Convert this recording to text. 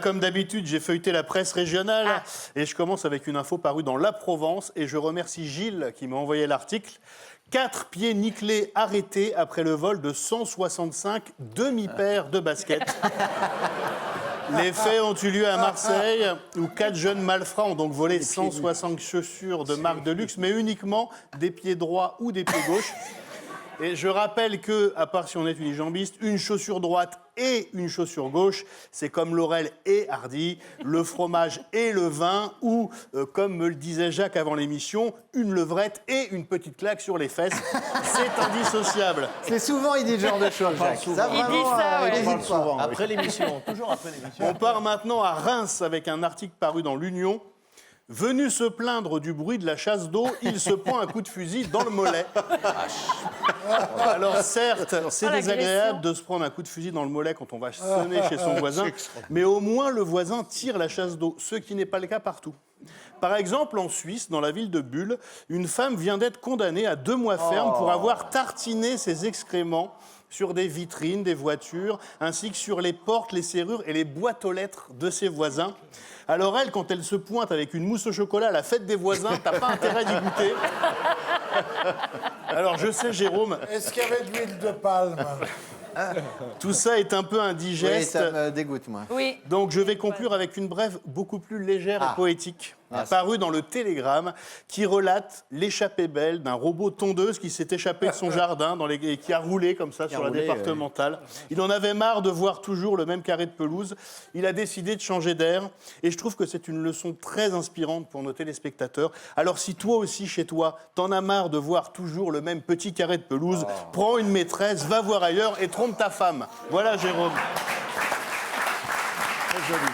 Comme d'habitude, j'ai feuilleté la presse régionale et je commence avec une info parue dans La Provence et je remercie Gilles qui m'a envoyé l'article. 4 pieds nickelés arrêtés après le vol de 165 demi-paires de baskets. Les faits ont eu lieu à Marseille où 4 jeunes malfrats ont donc volé 160 chaussures de marque de luxe, mais uniquement des pieds droits ou des pieds gauches. Et je rappelle que, à part si on est unijambiste, une chaussure droite et une chaussure gauche, c'est comme Laurel et Hardy, le fromage et le vin, ou, comme me le disait Jacques avant l'émission, une levrette et une petite claque sur les fesses. C'est indissociable. C'est souvent, il dit ce genre de choses, Jacques. Ça, Il dit ça, ouais. il hésite pas. Après l'émission, toujours après l'émission. On part maintenant à Reims avec un article paru dans l'Union. Venu se plaindre du bruit de la chasse d'eau, il se prend un coup de fusil dans le mollet. Alors certes, c'est désagréable de se prendre un coup de fusil dans le mollet quand on va sonner chez son voisin, mais au moins le voisin tire la chasse d'eau, ce qui n'est pas le cas partout. Par exemple, en Suisse, dans la ville de Bulle, une femme vient d'être condamnée à 2 mois ferme pour avoir tartiné ses excréments sur des vitrines, des voitures, ainsi que sur les portes, les serrures et les boîtes aux lettres de ses voisins. Alors elle, quand elle se pointe avec une mousse au chocolat à la fête des voisins, t'as pas intérêt d'y goûter. Alors je sais, Jérôme, Est-ce qu'il y avait de l'huile de palme? tout ça est un peu Oui, indigeste. ça me dégoûte, moi. Oui. Donc je vais conclure avec une brève beaucoup plus légère et poétique, parue dans le Télégramme, qui relate l'échappée belle d'un robot tondeuse qui s'est échappé de son jardin et qui a roulé comme ça sur la départementale. Il en avait marre de voir toujours le même carré de pelouse. Il a décidé de changer d'air et je trouve que c'est une leçon très inspirante pour nos téléspectateurs. Alors si toi aussi chez toi, t'en as marre de voir toujours le même petit carré de pelouse, prends une maîtresse, va voir ailleurs et trompe ta femme. Voilà Jérôme. Très joli.